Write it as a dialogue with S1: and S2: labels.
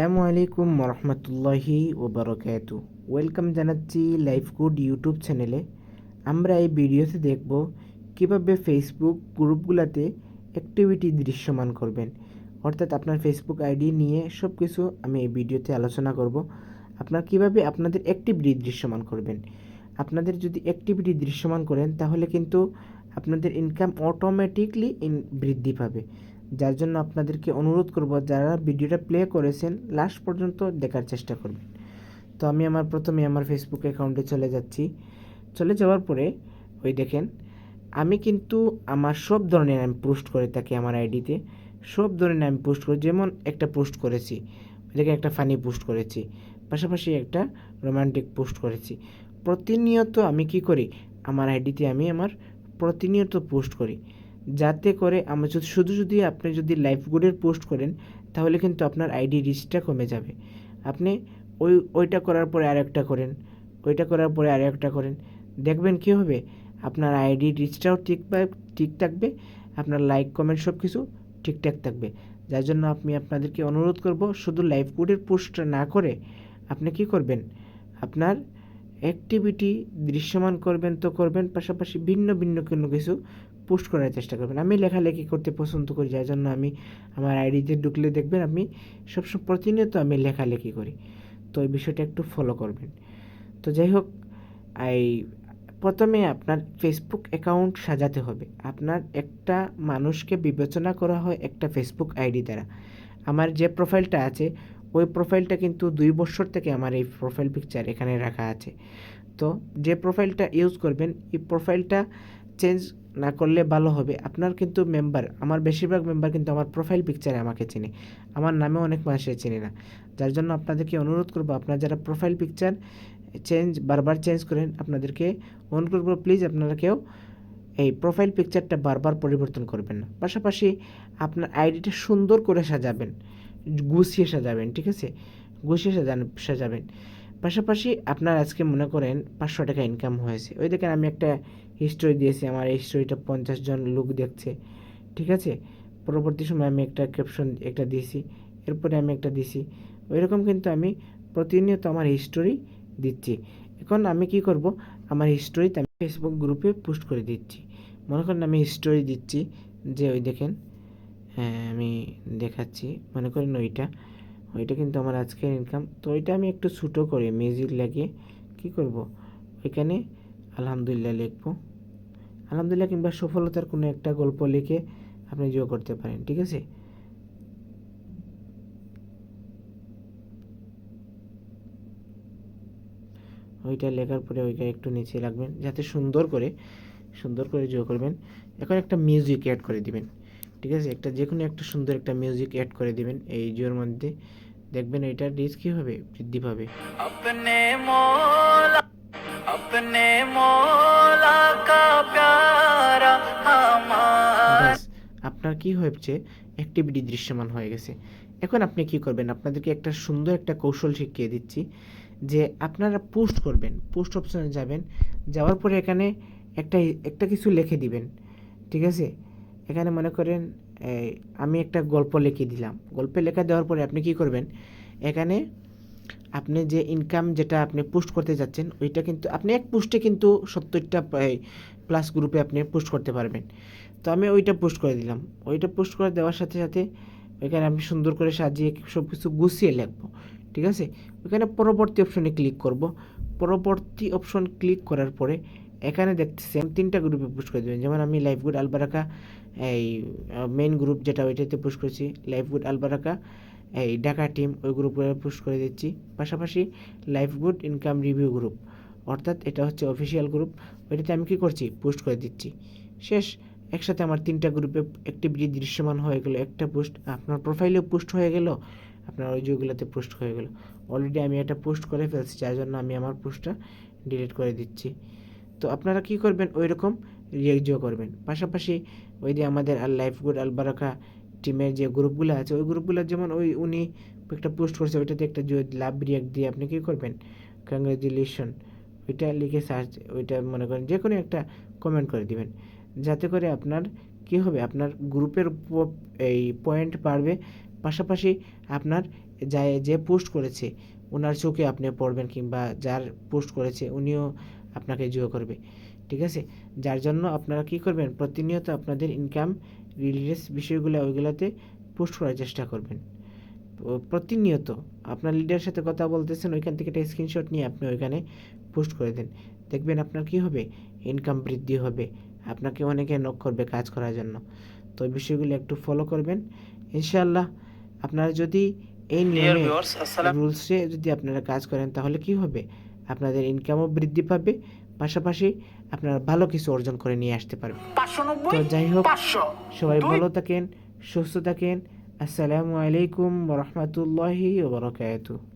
S1: আসসালামু আলাইকুম রহমতুল্লাহি ওবরকাতু। ওয়েলকাম জানাচ্ছি লাইফ গুড ইউটিউব চ্যানেলে। আমরা এই ভিডিওতে দেখব কিভাবে ফেসবুক গ্রুপগুলোতে অ্যাক্টিভিটি দৃশ্যমান করবেন। অর্থাৎ আপনার ফেসবুক আইডি নিয়ে সব কিছু আমি এই ভিডিওতে আলোচনা করব। আপনার কিভাবে আপনাদের অ্যাক্টিভিটি দৃশ্যমান করবেন। আপনাদের যদি অ্যাক্টিভিটি দৃশ্যমান করেন তাহলে কিন্তু আপনাদের ইনকাম অটোমেটিকলি বৃদ্ধি পাবে। যার জন্য আপনাদেরকে অনুরোধ করব, যারা ভিডিওটা প্লে করেছেন লাস্ট পর্যন্ত দেখার চেষ্টা করবেন। তো আমি প্রথমে আমার ফেসবুক অ্যাকাউন্টে চলে যাচ্ছি। চলে যাওয়ার পরে ওই দেখেন, আমি কিন্তু আমার সব ধরনের আমি পোস্ট করে থাকি আমার আইডিতে। সব ধরনের আমি পোস্ট করি, যেমন একটা পোস্ট করেছি, দেখেন একটা ফানি পোস্ট করেছি, পাশাপাশি একটা রোমান্টিক পোস্ট করেছি। প্রতিনিয়ত আমি কি করি, আমার আইডিতে আমি প্রতিনিয়ত পোস্ট করি, যাতে করে আমার যদি আপনি যদি লাইফ গুডের পোস্ট করেন তাহলে কিন্তু আপনার আইডি রিচটা কমে যাবে। আপনি ওইটা করার পরে আরেকটা করেন, ওইটা করার পরে আরেকটা করেন, দেখবেন কী হবে, আপনার আইডি রিচটাও ঠিক থাকবে, আপনার লাইক কমেন্ট সব কিছু ঠিকঠাক থাকবে। যার জন্য আমি আপনাদেরকে অনুরোধ করব, শুধু লাইফ গুডের পোস্ট না করে আপনি কি করবেন, আপনার অ্যাক্টিভিটি দৃশ্যমান করবেন তো করবেন, পাশাপাশি ভিন্ন ভিন্ন কোনো কিছু পোস্ট করার চেষ্টা করবেন। আমি লেখালেখি করতে পছন্দ করি, যার জন্য আমি আমার আইডিতে ঢুকলে দেখবেন আমি সবসময় প্রতিনিয়ত আমি লেখালেখি করি। তো এই বিষয়টা একটু ফলো করবেন। তো যাই হোক, এই প্রথমে আপনার ফেসবুক অ্যাকাউন্ট সাজাতে হবে। আপনার একটা মানুষকে বিবেচনা করা হয় একটা ফেসবুক আইডি দ্বারা। আমার যে প্রোফাইলটা আছে ওই প্রোফাইলটা কিন্তু 2 বছর থেকে আমার এই প্রোফাইল পিকচার এখানে রাখা আছে। তো যে প্রোফাইলটা ইউজ করবেন, এই প্রোফাইলটা চেঞ্জ না করলে ভালো হবে। আপনার কিন্তু আমার বেশিরভাগ মেম্বার কিন্তু আমার প্রোফাইল পিকচারে আমাকে চেনে, আমার নামে অনেক মানুষে চেনে না। যার জন্য আপনাদেরকে অনুরোধ করবো, আপনারা যারা প্রোফাইল পিকচার বারবার চেঞ্জ করেন, আপনাদেরকে অনুরোধ করবো প্লিজ আপনারা কেউ এই প্রোফাইল পিকচারটা বারবার পরিবর্তন করবেন না। পাশাপাশি আপনার আইডিটা সুন্দর করে সাজাবেন, গুছিয়ে সাজাবেন, ঠিক আছে, গুছিয়ে সাজাবেন। পাশাপাশি আপনার আজকে মনে করেন 500 টাকা ইনকাম হয়েছে, ওই দেখেন আমি একটা হিস্টোরি দিয়েছি, আমার এই হিস্টোরিটা 50 জন লোক দেখছে, ঠিক আছে। পরবর্তী সময় আমি একটা ক্যাপশন একটা দিয়েছি, এরপরে আমি একটা দিছি, ওই রকম কিন্তু আমি প্রতিনিয়ত আমার হিস্টোরি দিচ্ছি। এখন আমি কি করব, আমার হিস্টোরিতে আমি ফেসবুক গ্রুপে পোস্ট করে দিচ্ছি। মনে করেন আমি হিস্টোরি দিচ্ছি যে ওই দেখেন, হ্যাঁ আমি দেখাচ্ছি, মনে করেন ওইটা কিন্তু আমার আজকের ইনকাম। তো ওইটা আমি একটু ছোটো করে মিউজিক লাগিয়ে কি করব, ওইখানে আলহামদুলিল্লাহ লিখবো, আলহামদুলিল্লাহ, কিংবা সফলতার কোনো একটা গল্প লিখে আপনি যোগ করতে পারেন, ঠিক আছে। ওইটা লেখার পরে ওইটা একটু নিচে রাখবেন, যাতে সুন্দর করে যোগ করবেন। এখন একটা মিউজিক অ্যাড করে দিবেন, ঠিক আছে, একটা যে কোনো একটা সুন্দর একটা মিউজিক অ্যাড করে দিবেন এই জিওর মধ্যে। দেখবেন এটার রিচ কী হবে, বৃদ্ধি পাবে। अपने मौला का प्यारा ব্যাস, আপনার কি হয়েছে, অ্যাক্টিভিটি দৃশ্যমান হয়ে গেছে। এখন আপনি কি করবেন, আপনাদেরকে একটা সুন্দর একটা কৌশল শিখিয়ে দিচ্ছি, যে আপনারা পোস্ট করবেন, পোস্ট অপশনে যাবেন, যাওয়ার পরে এখানে একটা একটা কিছু লিখে দিবেন, ঠিক আছে। এখানে মনে করেন আমি একটা গল্প লিখে দিলাম, গল্পে লেখা দেওয়ার পরে আপনি কি করবেন, এখানে আপনি যে ইনকাম যেটা আপনি পোস্ট করতে যাচ্ছেন ওইটা কিন্তু আপনি এক পোস্টে কিন্তু 70টা প্লাস গ্রুপে আপনি পোস্ট করতে পারবেন। তো আমি ওইটা পোস্ট করে দিলাম, ওইটা পোস্ট করে দেওয়ার সাথে সাথে ওইখানে আমি সুন্দর করে সাজিয়ে সব কিছু গুছিয়ে লিখবো, ঠিক আছে। ওইখানে পরবর্তী অপশনে ক্লিক করব। পরবর্তী অপশন ক্লিক করার পরে এখানে দেখতেছেন 3টা গ্রুপে পোস্ট করে দেবেন। যেমন আমি লাইফ গুড আলবারাকা এই মেইন গ্রুপ যেটা ওইটাতে পোস্ট করেছি, লাইফ গুড আলবারাকা এই ঢাকা টিম ওই গ্রুপে পোস্ট করে দিচ্ছি। পাশাপাশি life good income review group, অর্থাৎ এটা হচ্ছে অফিসিয়াল গ্রুপ, ওইটাতে আমি কী করছি, পোস্ট করে দিচ্ছি। শেষ, একসাথে আমার 3টা গ্রুপে অ্যাক্টিভিটি দৃশ্যমান হয়ে গেল, একটা পোস্ট আপনার প্রোফাইলেও পোস্ট হয়ে গেল, আপনার ওই যেগুলোতে পোস্ট হয়ে গেল। অলরেডি আমি এটা পোস্ট করে ফেলছি, যার জন্য আমি আমার পোস্টটা ডিলিট করে দিচ্ছি। তো আপনারা কি করবেন, ওই রকম রিয়াক্টও করবেন। পাশাপাশি ওই যে আমাদের লাইফ গুড আলবারাকা টিমের যে গ্রুপগুলো আছে ওই গ্রুপগুলো, যেমন উনি একটা পোস্ট করছে, ওইটাতে একটা লাভ রিয়াক্ট দিয়ে আপনি কী করবেন, কংগ্রেচুলেশন ওইটা লিখে সার্চ, ওইটা মনে করেন যে কোনো একটা কমেন্ট করে দিবেন, যাতে করে আপনার কী হবে, আপনার গ্রুপের এই পয়েন্ট বাড়বে, পাশাপাশি আপনার যে পোস্ট করেছে ওনার চোখে আপনি পড়বেন, কিংবা যার পোস্ট করেছে উনিও আপনাকে জিও করবে, ঠিক আছে? যার জন্য আপনারা কি করবেন, প্রতিনিয়ত আপনাদের ইনকাম রিলেটেড বিষয়গুলো ওইগুলোতে পোস্ট করার চেষ্টা করবেন। প্রতিনিয়ত আপনার লিডারের সাথে কথা বলতেছেন, ওইখান থেকে একটা স্ক্রিনশট নিয়ে আপনি ওইখানে পোস্ট করে দেন। দেখবেন আপনার কি হবে, ইনকাম বৃদ্ধি হবে, আপনাকে অনেকে নক করবে কাজ করার জন্য। তো এই বিষয়গুলো একটু ফলো করবেন ইনশাআল্লাহ। আপনারা যদি এই নিয়মে রুলসে যদি আপনারা কাজ করেন তাহলে কি হবে, আপনাদের ইনকামও বৃদ্ধি পাবে, পাশাপাশি আপনারা ভালো কিছু অর্জন করে নিয়ে আসতে পারবেন। তো যাই হোক, সবাই ভালো থাকেন, সুস্থ থাকেন। আসসালামু আলাইকুম ওয়া রাহমাতুল্লাহি ওয়া বারাকাতুহু।